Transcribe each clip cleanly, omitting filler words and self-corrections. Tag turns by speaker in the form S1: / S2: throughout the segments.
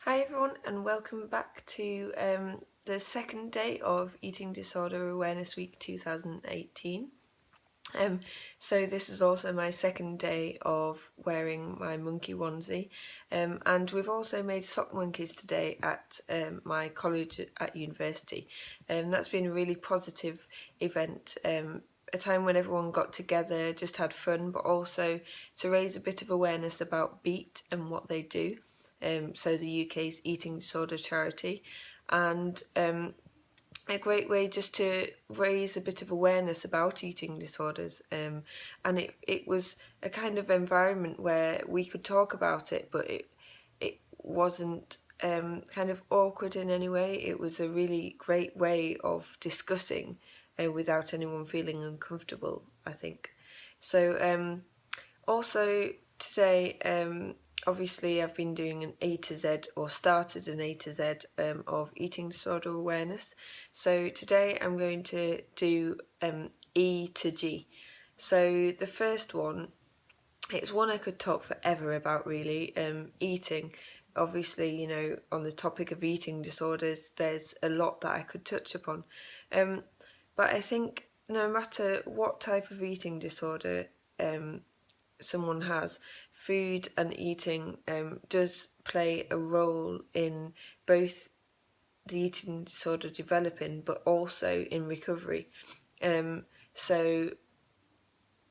S1: Hi everyone, and welcome back to the second day of Eating Disorder Awareness Week 2018. So this is also my second day of wearing my monkey onesie, and we've also made sock monkeys today at my college at university. That's been a really positive event. A time when everyone got together, just had fun, but also to raise a bit of awareness about BEAT and what they do. So the UK's eating disorder charity, and a great way just to raise a bit of awareness about eating disorders. And it was a kind of environment where we could talk about it, but it wasn't kind of awkward in any way. It was a really great way of discussing without anyone feeling uncomfortable, I think. So also today, obviously I've been doing an A to Z, or started an A to Z of eating disorder awareness. So today I'm going to do E to G. So the first one, it's one I could talk forever about really. Eating, obviously, on the topic of eating disorders, there's a lot that I could touch upon. But I think no matter what type of eating disorder someone has, food and eating does play a role in both the eating disorder developing, but also in recovery. So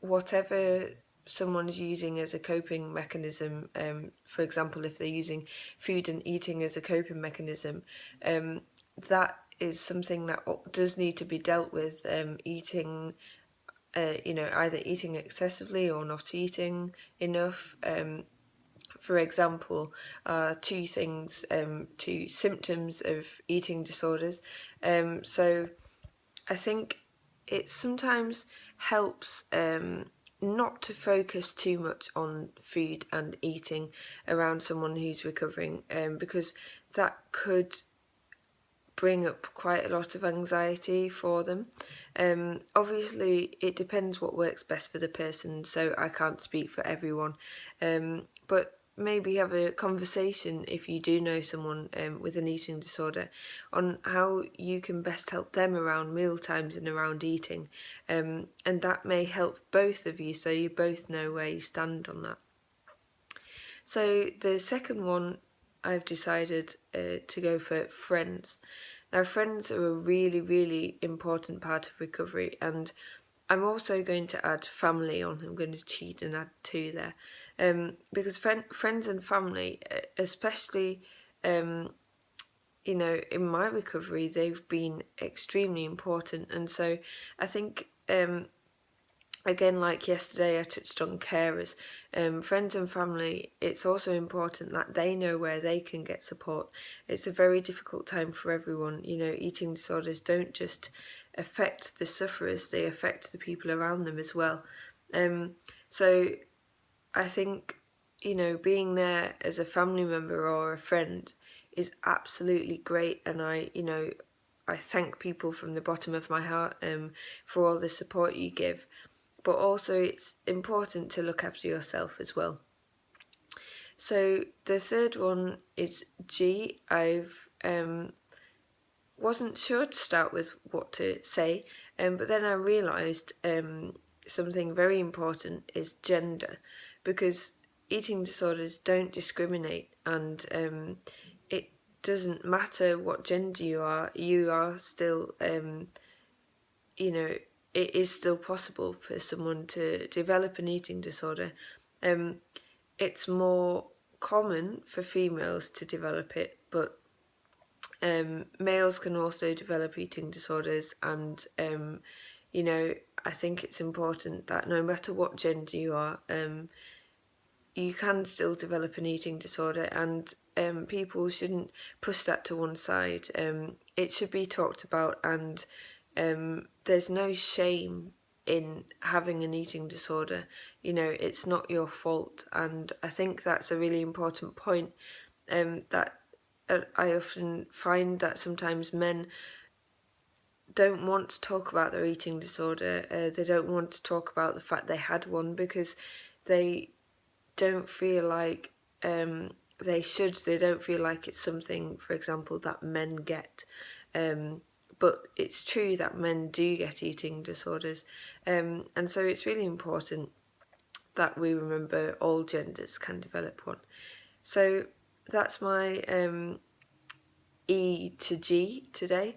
S1: whatever someone's using as a coping mechanism, for example, if they're using food and eating as a coping mechanism, that is something that does need to be dealt with. Eating either eating excessively or not eating enough. For example, two symptoms of eating disorders. So I think it sometimes helps not to focus too much on food and eating around someone who's recovering, because that could bring up quite a lot of anxiety for them. Obviously, it depends what works best for the person, so I can't speak for everyone. But maybe have a conversation if you do know someone with an eating disorder on how you can best help them around meal times and around eating. And that may help both of you, so you both know where you stand on that. So the second one, I've decided to go for friends. Now, friends are a really, really important part of recovery, and I'm also going to add family on. I'm going to cheat and add two there, because friends and family, especially, in my recovery, they've been extremely important. And so I think, again, like yesterday, I touched on carers. Friends and family, it's also important that they know where they can get support. It's a very difficult time for everyone. Eating disorders don't just affect the sufferers, they affect the people around them as well. So I think, being there as a family member or a friend is absolutely great. And I thank people from the bottom of my heart for all the support you give. But also it's important to look after yourself as well. So the third one is G. I've wasn't sure to start with what to say, but then I realised something very important is gender, because eating disorders don't discriminate, and it doesn't matter what gender you are still, it is still possible for someone to develop an eating disorder. It's more common for females to develop it, but males can also develop eating disorders. And I think it's important that no matter what gender you are, you can still develop an eating disorder, and people shouldn't push that to one side. It should be talked about, and there's no shame in having an eating disorder. It's not your fault, and I think that's a really important point, that I often find that sometimes men don't want to talk about their eating disorder. They don't want to talk about the fact they had one, because they don't feel like they don't feel like it's something, for example, that men get. But it's true that men do get eating disorders. And so it's really important that we remember all genders can develop one. So that's my E to G today.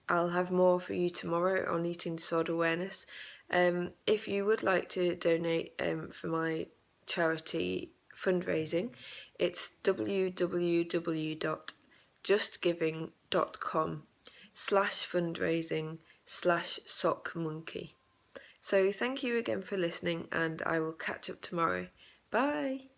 S1: I'll have more for you tomorrow on eating disorder awareness. If you would like to donate for my charity fundraising, it's www.justgiving.com/fundraising/sockmonkey. So thank you again for listening, and I will catch up tomorrow. Bye!